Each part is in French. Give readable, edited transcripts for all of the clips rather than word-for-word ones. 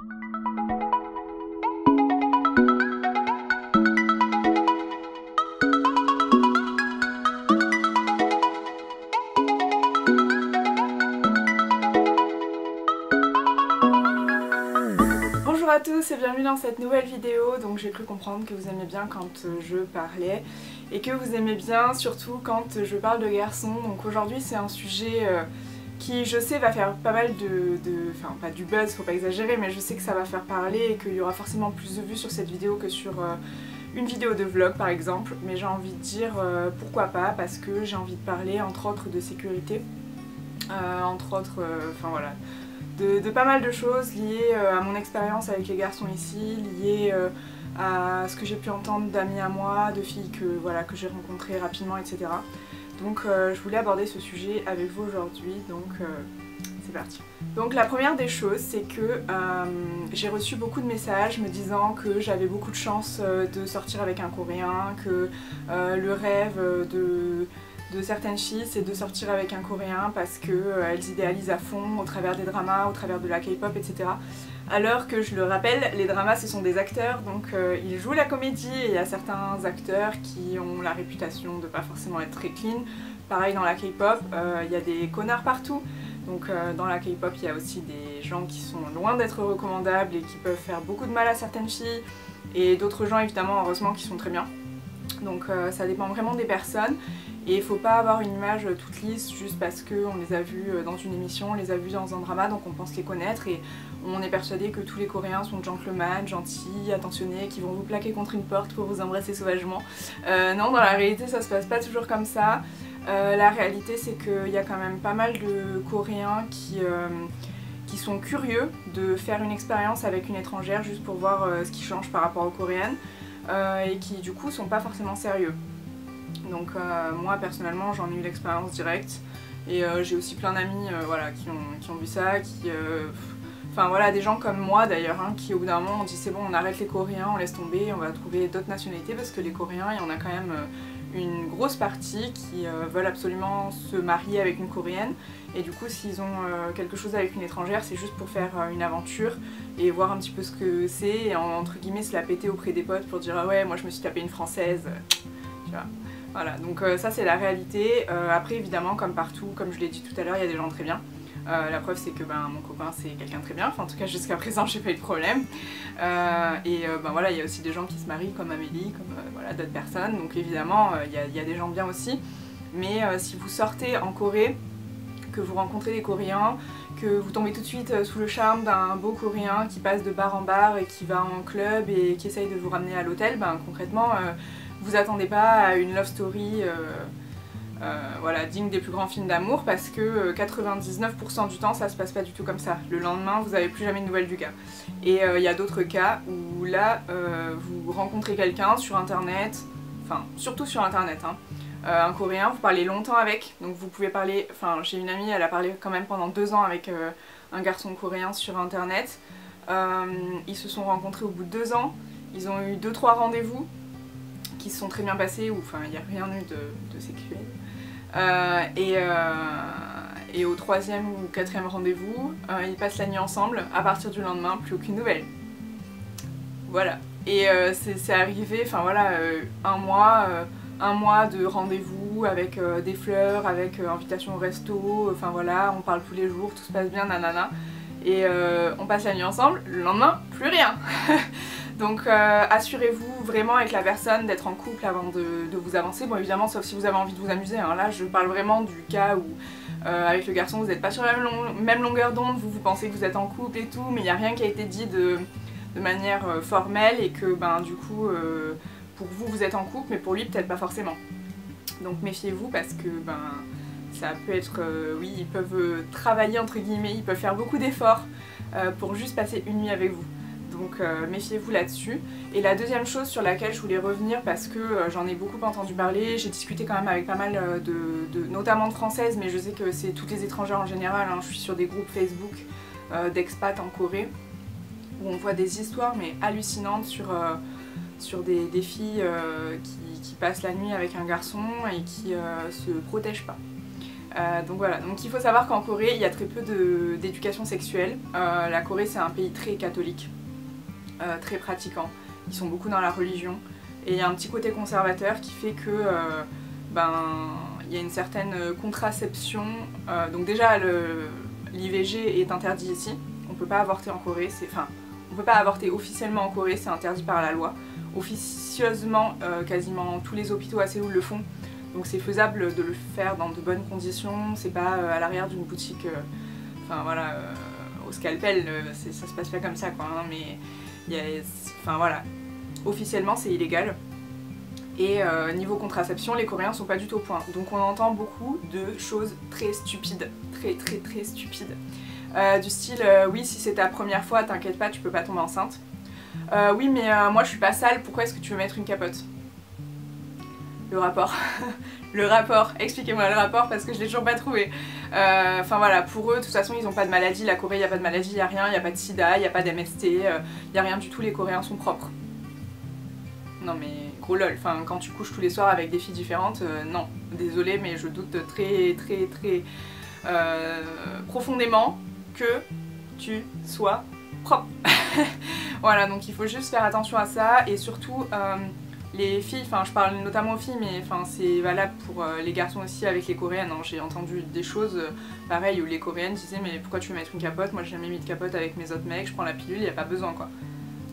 Bonjour à tous et bienvenue dans cette nouvelle vidéo. Donc j'ai cru comprendre que vous aimez bien quand je parlais et que vous aimez bien surtout quand je parle de garçons. Donc aujourd'hui c'est un sujet qui je sais va faire pas mal enfin pas du buzz, faut pas exagérer, mais je sais que ça va faire parler et qu'il y aura forcément plus de vues sur cette vidéo que sur une vidéo de vlog par exemple. Mais j'ai envie de dire pourquoi pas, parce que j'ai envie de parler entre autres de sécurité, entre autres, enfin voilà, de pas mal de choses liées à mon expérience avec les garçons ici, liées à ce que j'ai pu entendre d'amis à moi, de filles que, voilà, que j'ai rencontrées rapidement, etc. Donc je voulais aborder ce sujet avec vous aujourd'hui, donc c'est parti. Donc la première des choses, c'est que j'ai reçu beaucoup de messages me disant que j'avais beaucoup de chance de sortir avec un Coréen, que le rêve de certaines filles, c'est de sortir avec un Coréen parce qu'elles idéalisent à fond au travers des dramas, au travers de la K-pop, etc. Alors que je le rappelle, les dramas ce sont des acteurs, donc ils jouent la comédie et il y a certains acteurs qui ont la réputation de pas forcément être très clean. Pareil dans la K-pop, il y a des connards partout. Donc dans la K-pop il y a aussi des gens qui sont loin d'être recommandables et qui peuvent faire beaucoup de mal à certaines filles. Et d'autres gens évidemment, heureusement, qui sont très bien. Donc ça dépend vraiment des personnes. Et il faut pas avoir une image toute lisse juste parce qu'on les a vus dans une émission, on les a vus dans un drama, donc on pense les connaître et on est persuadé que tous les Coréens sont gentlemen, gentils, attentionnés, qui vont vous plaquer contre une porte pour vous embrasser sauvagement. Non, dans la réalité ça se passe pas toujours comme ça. La réalité c'est qu'il y a quand même pas mal de Coréens qui sont curieux de faire une expérience avec une étrangère juste pour voir ce qui change par rapport aux Coréennes et qui du coup sont pas forcément sérieux. Donc moi personnellement j'en ai eu l'expérience directe et j'ai aussi plein d'amis voilà, qui ont vu ça, enfin voilà, des gens comme moi d'ailleurs, hein, qui au bout d'un moment on dit c'est bon, on arrête les Coréens, on laisse tomber, on va trouver d'autres nationalités parce que les Coréens, il y en a quand même une grosse partie qui veulent absolument se marier avec une Coréenne et du coup s'ils ont quelque chose avec une étrangère c'est juste pour faire une aventure et voir un petit peu ce que c'est et entre guillemets se la péter auprès des potes pour dire ah ouais moi je me suis tapé une française, tu vois. Voilà, donc ça c'est la réalité. Après évidemment comme partout, comme je l'ai dit tout à l'heure, il y a des gens très bien. La preuve c'est que mon copain c'est quelqu'un de très bien, enfin en tout cas jusqu'à présent j'ai pas eu de problème. Voilà, il y a aussi des gens qui se marient comme Amélie, comme voilà, d'autres personnes, donc évidemment il y a des gens bien aussi. Mais si vous sortez en Corée, que vous rencontrez des Coréens, que vous tombez tout de suite sous le charme d'un beau Coréen qui passe de bar en bar et qui va en club et qui essaye de vous ramener à l'hôtel, concrètement vous attendez pas à une love story voilà, digne des plus grands films d'amour parce que 99% du temps ça se passe pas du tout comme ça. Le lendemain vous avez plus jamais de nouvelles du gars. Et il y a d'autres cas où là vous rencontrez quelqu'un sur internet, enfin surtout sur internet, hein, un Coréen, vous parlez longtemps avec, donc vous pouvez parler, enfin j'ai une amie, elle a parlé quand même pendant 2 ans avec un garçon coréen sur internet. Ils se sont rencontrés au bout de 2 ans, ils ont eu 2-3 rendez-vous qui se sont très bien passés, ou enfin il n'y a rien eu de sexuel. Et au 3e ou 4e rendez-vous, ils passent la nuit ensemble, à partir du lendemain, plus aucune nouvelle. Voilà. Et c'est arrivé, enfin voilà, un mois de rendez-vous avec des fleurs, avec invitation au resto, enfin voilà, on parle tous les jours, tout se passe bien, nanana. Et on passe la nuit ensemble, le lendemain, plus rien. Donc assurez-vous vraiment avec la personne d'être en couple avant de vous avancer. Bon évidemment sauf si vous avez envie de vous amuser, hein. Là je parle vraiment du cas où avec le garçon vous n'êtes pas sur la même longueur d'onde, vous pensez que vous êtes en couple et tout, mais il n'y a rien qui a été dit de manière formelle et que du coup pour vous vous êtes en couple mais pour lui peut-être pas forcément. Donc méfiez-vous parce que ça peut être, oui ils peuvent travailler entre guillemets, ils peuvent faire beaucoup d'efforts pour juste passer une nuit avec vous. Donc méfiez-vous là-dessus. Et la deuxième chose sur laquelle je voulais revenir, parce que j'en ai beaucoup entendu parler, j'ai discuté quand même avec pas mal notamment de françaises, mais je sais que c'est toutes les étrangères en général, hein. Je suis sur des groupes Facebook d'expats en Corée, où on voit des histoires mais hallucinantes sur des filles qui passent la nuit avec un garçon et qui se protègent pas. Donc voilà, donc il faut savoir qu'en Corée il y a très peu d'éducation sexuelle. La Corée c'est un pays très catholique, très pratiquant, ils sont beaucoup dans la religion et il y a un petit côté conservateur qui fait que il y a une certaine contraception. Donc déjà l'IVG est interdit ici, on peut pas avorter en Corée, on peut pas avorter officiellement en Corée, c'est interdit par la loi. Officieusement quasiment tous les hôpitaux à Séoul le font. Donc c'est faisable de le faire dans de bonnes conditions, c'est pas à l'arrière d'une boutique, au scalpel, ça se passe pas comme ça quoi, hein, mais voilà, officiellement c'est illégal. Et niveau contraception, les Coréens sont pas du tout au point. Donc on entend beaucoup de choses très stupides, très stupides. Du style, oui si c'est ta première fois, t'inquiète pas, tu peux pas tomber enceinte. Oui mais moi je suis pas sale, pourquoi est-ce que tu veux mettre une capote? Le rapport. Le rapport, expliquez-moi le rapport parce que je l'ai toujours pas trouvé. Voilà, pour eux, de toute façon, ils ont pas de maladie. La Corée, il n'y a pas de maladie, il n'y a rien, il n'y a pas de sida, il n'y a pas d'MST, il n'y a rien du tout, les Coréens sont propres. Non mais gros lol, quand tu couches tous les soirs avec des filles différentes, non, désolée mais je doute très profondément que tu sois propre. Voilà, donc il faut juste faire attention à ça et surtout... les filles, je parle notamment aux filles, mais c'est valable pour les garçons aussi avec les coréennes. Hein. J'ai entendu des choses pareilles où les coréennes disaient mais pourquoi tu veux mettre une capote? Moi j'ai jamais mis de capote avec mes autres mecs, je prends la pilule, il n'y a pas besoin quoi.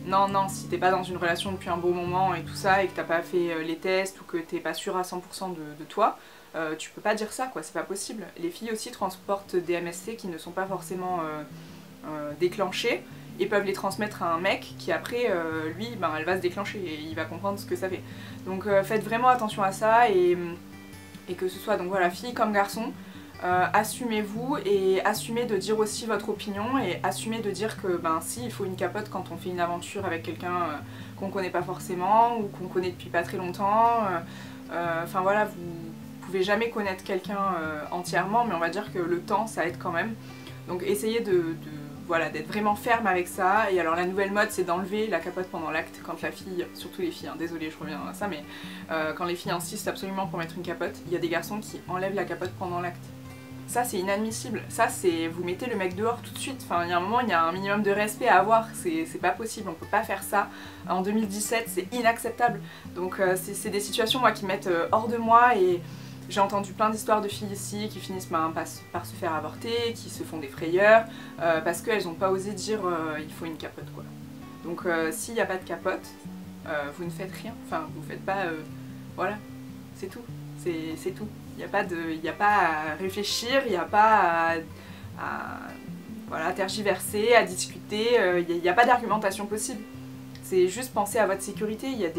Non, si t'es pas dans une relation depuis un beau moment et tout ça et que t'as pas fait les tests ou que t'es pas sûr à 100% de toi, tu peux pas dire ça quoi, c'est pas possible. Les filles aussi transportent des MST qui ne sont pas forcément déclenchés et peuvent les transmettre à un mec qui après, lui, elle va se déclencher et il va comprendre ce que ça fait. Donc faites vraiment attention à ça et que ce soit donc voilà, fille comme garçon, assumez-vous et assumez de dire aussi votre opinion et assumez de dire que si, il faut une capote quand on fait une aventure avec quelqu'un qu'on connaît pas forcément ou qu'on connaît depuis pas très longtemps. Voilà, vous pouvez jamais connaître quelqu'un entièrement, mais on va dire que le temps ça aide quand même. Donc essayez voilà, d'être vraiment ferme avec ça. Et alors la nouvelle mode c'est d'enlever la capote pendant l'acte quand la fille, surtout les filles, hein, désolée je reviens à ça, mais quand les filles insistent absolument pour mettre une capote, il y a des garçons qui enlèvent la capote pendant l'acte. Ça c'est inadmissible, ça c'est vous mettez le mec dehors tout de suite, il y a un moment il y a un minimum de respect à avoir, c'est pas possible, on peut pas faire ça en 2017, c'est inacceptable. Donc c'est des situations moi qui mettent hors de moi et j'ai entendu plein d'histoires de filles ici qui finissent par se faire avorter, qui se font des frayeurs, parce qu'elles n'ont pas osé dire il faut une capote quoi. Donc s'il n'y a pas de capote, vous ne faites rien, vous faites pas... voilà, c'est tout, c'est tout. Il n'y a pas à réfléchir, il n'y a pas à tergiverser, à discuter, il n'y a pas d'argumentation possible. C'est juste penser à votre sécurité, il y a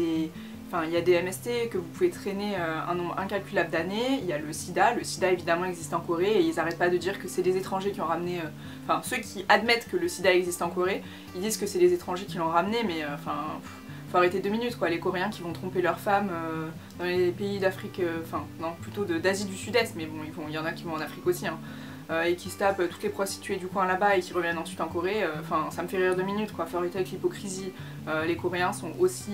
des MST que vous pouvez traîner un nombre incalculable d'années, il y a le sida évidemment existe en Corée et ils n'arrêtent pas de dire que c'est les étrangers qui ont ramené... ceux qui admettent que le sida existe en Corée, ils disent que c'est les étrangers qui l'ont ramené mais faut arrêter 2 minutes quoi, les Coréens qui vont tromper leurs femmes dans les pays d'Afrique, non plutôt d'Asie du Sud-Est, mais bon il y en a qui vont en Afrique aussi, hein, et qui se tapent toutes les prostituées du coin là-bas et qui reviennent ensuite en Corée, ça me fait rire 2 minutes quoi, faut arrêter avec l'hypocrisie, les Coréens sont aussi...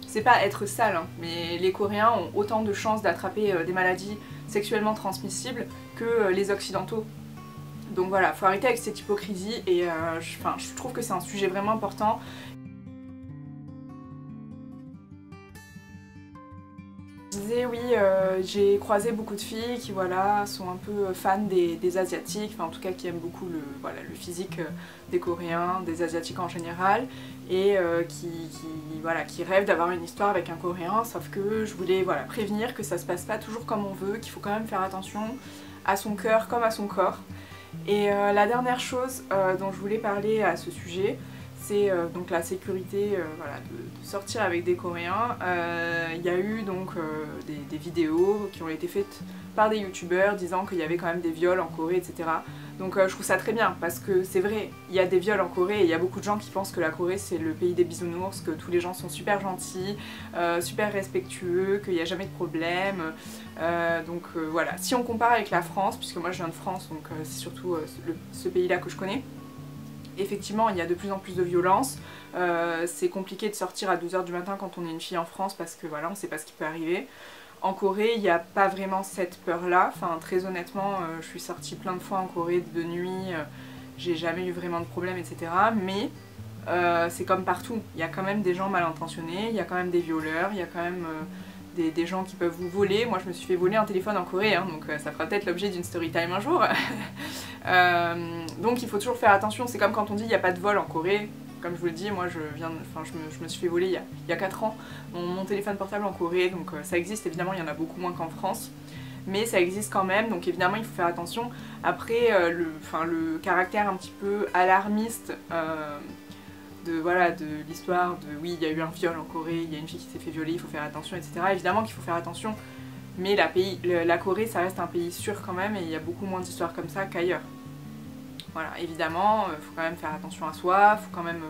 C'est pas être sale, hein, mais les Coréens ont autant de chances d'attraper des maladies sexuellement transmissibles que les Occidentaux. Donc voilà, faut arrêter avec cette hypocrisie et je trouve que c'est un sujet vraiment important. Je disais oui, j'ai croisé beaucoup de filles qui voilà, sont un peu fans des Asiatiques, en tout cas qui aiment beaucoup le physique des Coréens, des Asiatiques en général, et qui rêvent d'avoir une histoire avec un Coréen, sauf que je voulais prévenir que ça se passe pas toujours comme on veut, qu'il faut quand même faire attention à son cœur comme à son corps. Et la dernière chose dont je voulais parler à ce sujet, c'est donc la sécurité de sortir avec des Coréens. Il y a eu donc des vidéos qui ont été faites par des youtubeurs disant qu'il y avait quand même des viols en Corée, etc. Donc je trouve ça très bien parce que c'est vrai, il y a des viols en Corée et il y a beaucoup de gens qui pensent que la Corée c'est le pays des bisounours, que tous les gens sont super gentils, super respectueux, qu'il n'y a jamais de problème. Voilà, si on compare avec la France, puisque moi je viens de France, donc c'est surtout ce pays-là que je connais, effectivement il y a de plus en plus de violence, c'est compliqué de sortir à 2 h du matin quand on est une fille en France parce que voilà, on sait pas ce qui peut arriver. En Corée, il n'y a pas vraiment cette peur-là. Enfin, très honnêtement, je suis sortie plein de fois en Corée de nuit, j'ai jamais eu vraiment de problème, etc. Mais c'est comme partout, il y a quand même des gens mal intentionnés, il y a quand même des violeurs, il y a quand même des gens qui peuvent vous voler. Moi, je me suis fait voler un téléphone en Corée, hein, donc ça fera peut-être l'objet d'une story time un jour. Donc il faut toujours faire attention, c'est comme quand on dit il n'y a pas de vol en Corée. Comme je vous le dis, moi je me suis fait voler il y a 4 ans mon téléphone portable en Corée, donc ça existe évidemment, il y en a beaucoup moins qu'en France, mais ça existe quand même, donc évidemment il faut faire attention. Après le caractère un petit peu alarmiste de l'histoire de oui il y a eu un viol en Corée, il y a une fille qui s'est fait violer, il faut faire attention, etc. Évidemment qu'il faut faire attention, mais la Corée ça reste un pays sûr quand même et il y a beaucoup moins d'histoires comme ça qu'ailleurs. Voilà, évidemment, il faut quand même faire attention à soi, il faut quand même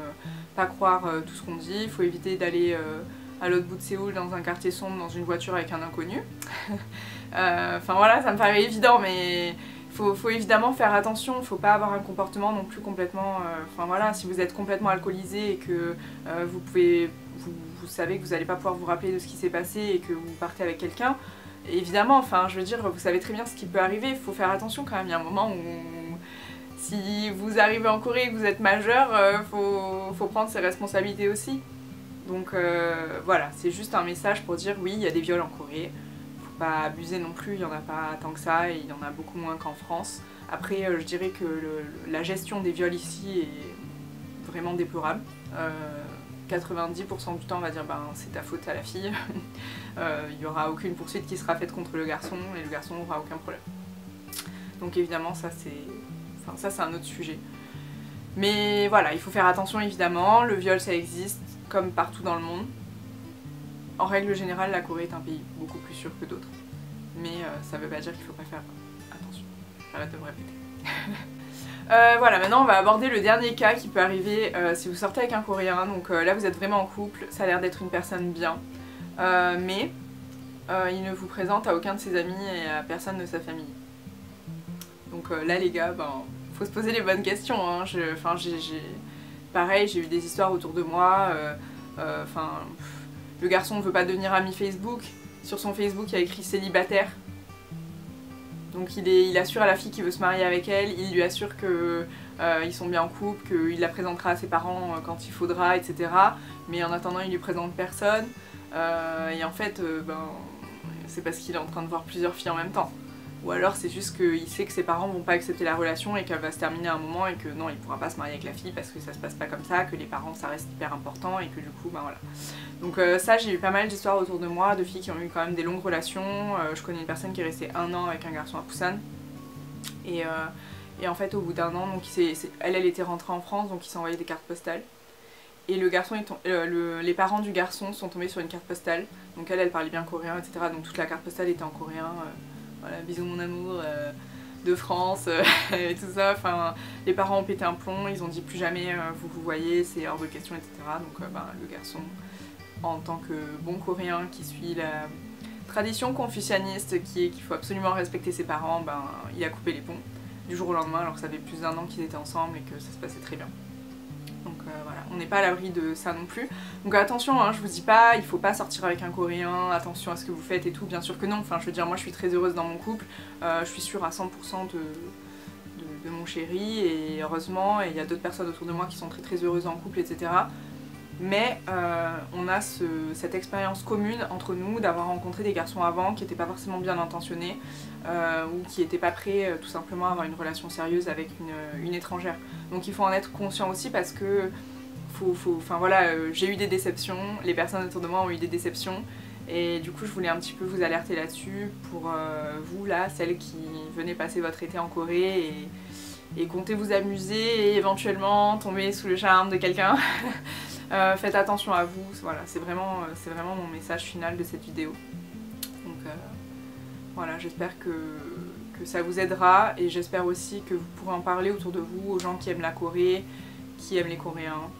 pas croire tout ce qu'on dit, il faut éviter d'aller à l'autre bout de Séoul dans un quartier sombre dans une voiture avec un inconnu. Enfin voilà, ça me paraît évident, mais faut évidemment faire attention, il ne faut pas avoir un comportement non plus complètement... Enfin voilà, si vous êtes complètement alcoolisé et que vous savez que vous n'allez pas pouvoir vous rappeler de ce qui s'est passé et que vous partez avec quelqu'un, évidemment, enfin je veux dire, vous savez très bien ce qui peut arriver, il faut faire attention quand même, il y a un moment où... Si vous arrivez en Corée et que vous êtes majeur, faut prendre ses responsabilités aussi. Donc voilà, c'est juste un message pour dire oui, il y a des viols en Corée. Faut pas abuser non plus, il n'y en a pas tant que ça et il y en a beaucoup moins qu'en France. Après, je dirais que la gestion des viols ici est vraiment déplorable. 90% du temps on va dire ben c'est ta faute à la fille. Il n'y aura aucune poursuite qui sera faite contre le garçon et le garçon n'aura aucun problème. Donc évidemment ça c'est un autre sujet. Mais voilà, il faut faire attention évidemment, le viol ça existe comme partout dans le monde. En règle générale, la Corée est un pays beaucoup plus sûr que d'autres. Mais ça veut pas dire qu'il faut pas faire attention. J'arrête de me répéter. Voilà, maintenant on va aborder le dernier cas qui peut arriver si vous sortez avec un Coréen. Donc là vous êtes vraiment en couple, ça a l'air d'être une personne bien. Mais il ne vous présente à aucun de ses amis et à personne de sa famille. Donc là les gars, ben... faut se poser les bonnes questions, hein. Pareil, j'ai eu des histoires autour de moi, le garçon ne veut pas devenir ami Facebook, sur son Facebook il y a écrit célibataire, donc il assure à la fille qu'il veut se marier avec elle, il lui assure qu'ils sont bien en couple, qu'il la présentera à ses parents quand il faudra, etc. Mais en attendant il lui présente personne, et en fait, c'est parce qu'il est en train de voir plusieurs filles en même temps. Ou alors c'est juste qu'il sait que ses parents vont pas accepter la relation et qu'elle va se terminer à un moment et que non, il pourra pas se marier avec la fille parce que ça se passe pas comme ça, que les parents ça reste hyper important et que du coup, ben voilà. Donc ça, j'ai eu pas mal d'histoires autour de moi, de filles qui ont eu quand même des longues relations. Je connais une personne qui est restée 1 an avec un garçon à Busan. Et en fait, au bout d'1 an, donc, elle était rentrée en France, donc il s'est envoyé des cartes postales. Et le garçon les parents du garçon sont tombés sur une carte postale. Donc elle parlait bien coréen, etc. Donc toute la carte postale était en coréen. Voilà, bisous mon amour de France et tout ça. Enfin, les parents ont pété un plomb, ils ont dit plus jamais vous voyez, c'est hors de question, etc. Donc le garçon, en tant que bon coréen qui suit la tradition confucianiste qui est qu'il faut absolument respecter ses parents, il a coupé les ponts du jour au lendemain alors que ça fait plus d'1 an qu'ils étaient ensemble et que ça se passait très bien. Donc voilà, on n'est pas à l'abri de ça non plus. Donc attention, hein, je vous dis pas, il faut pas sortir avec un Coréen, attention à ce que vous faites et tout, bien sûr que non. Enfin je veux dire, moi je suis très heureuse dans mon couple, je suis sûre à 100% de mon chéri et heureusement, et il y a d'autres personnes autour de moi qui sont très très heureuses en couple, etc. Mais on a cette expérience commune entre nous d'avoir rencontré des garçons avant qui n'étaient pas forcément bien intentionnés ou qui n'étaient pas prêts tout simplement à avoir une relation sérieuse avec une étrangère. Donc il faut en être conscient aussi parce que j'ai eu des déceptions, les personnes autour de moi ont eu des déceptions et du coup je voulais un petit peu vous alerter là-dessus pour vous là, celles qui venez passer votre été en Corée et comptez vous amuser et éventuellement tomber sous le charme de quelqu'un. Faites attention à vous, voilà, c'est vraiment mon message final de cette vidéo. Donc voilà, j'espère que ça vous aidera et j'espère aussi que vous pourrez en parler autour de vous aux gens qui aiment la Corée, qui aiment les Coréens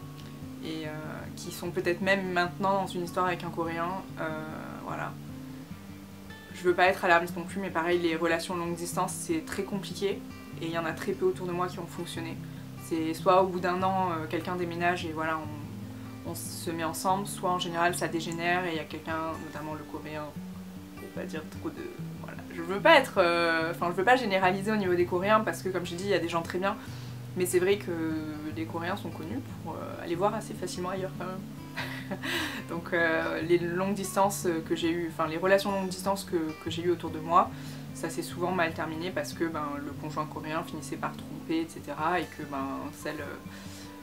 et qui sont peut-être même maintenant dans une histoire avec un Coréen. Voilà. Je veux pas être alarmiste non plus, mais pareil, les relations longue distance c'est très compliqué et il y en a très peu autour de moi qui ont fonctionné. C'est soit au bout d'1 an quelqu'un déménage et voilà on se met ensemble, soit en général ça dégénère et il y a quelqu'un, notamment le Coréen, pas dire trop de... Voilà. Je veux pas être... Enfin, je veux pas généraliser au niveau des Coréens parce que, comme j'ai dit, il y a des gens très bien. Mais c'est vrai que les Coréens sont connus pour aller voir assez facilement ailleurs quand même. Donc les longues distances que j'ai eues, enfin les relations longue distance que j'ai eues autour de moi, ça s'est souvent mal terminé parce que le conjoint coréen finissait par tromper, etc. Et que celle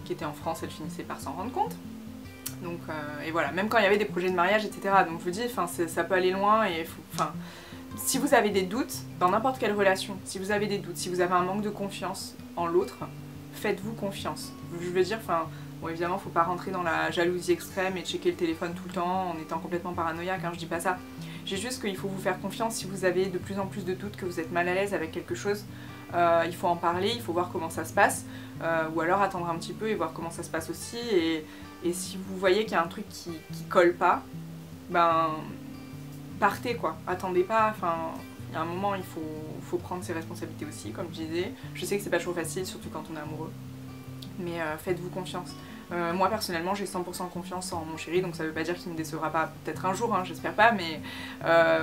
qui était en France, elle finissait par s'en rendre compte. Donc, et voilà, même quand il y avait des projets de mariage, etc. Donc je vous dis, ça peut aller loin et si vous avez des doutes, dans n'importe quelle relation, si vous avez des doutes, si vous avez un manque de confiance en l'autre, faites-vous confiance. Je veux dire, bon évidemment faut pas rentrer dans la jalousie extrême et checker le téléphone tout le temps en étant complètement paranoïaque, hein, je dis pas ça. J'ai juste qu'il faut vous faire confiance si vous avez de plus en plus de doutes, que vous êtes mal à l'aise avec quelque chose. Il faut en parler, il faut voir comment ça se passe, ou alors attendre un petit peu et voir comment ça se passe aussi. Et si vous voyez qu'il y a un truc qui colle pas, partez quoi, attendez pas, il y a un moment il faut prendre ses responsabilités aussi, comme je disais. Je sais que c'est pas toujours facile, surtout quand on est amoureux, mais faites-vous confiance. Moi personnellement j'ai 100% confiance en mon chéri, donc ça veut pas dire qu'il me décevra pas, peut-être un jour, hein, j'espère pas, mais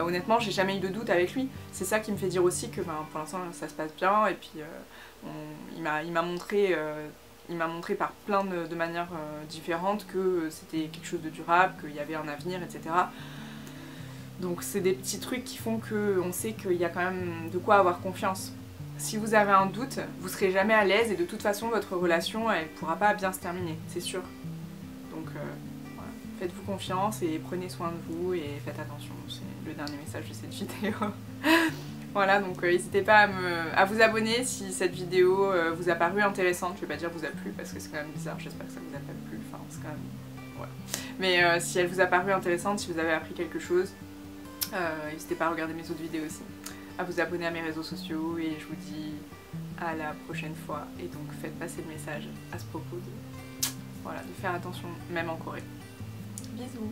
honnêtement j'ai jamais eu de doute avec lui. C'est ça qui me fait dire aussi que pour l'instant ça se passe bien, et puis il m'a montré par plein de manières différentes que c'était quelque chose de durable, qu'il y avait un avenir, etc. Donc c'est des petits trucs qui font qu'on sait qu'il y a quand même de quoi avoir confiance. Si vous avez un doute, vous serez jamais à l'aise et de toute façon votre relation elle pourra pas bien se terminer, c'est sûr. Donc voilà. Faites-vous confiance et prenez soin de vous et faites attention, c'est le dernier message de cette vidéo. Voilà, donc n'hésitez pas à vous abonner si cette vidéo vous a paru intéressante. Je vais pas dire vous a plu parce que c'est quand même bizarre, j'espère que ça vous a pas plu, enfin c'est quand même... Voilà. Mais si elle vous a paru intéressante, si vous avez appris quelque chose, n'hésitez pas à regarder mes autres vidéos aussi, à vous abonner à mes réseaux sociaux, et je vous dis à la prochaine fois. Et donc faites passer le message à ce propos de faire attention, même en Corée. Bisous.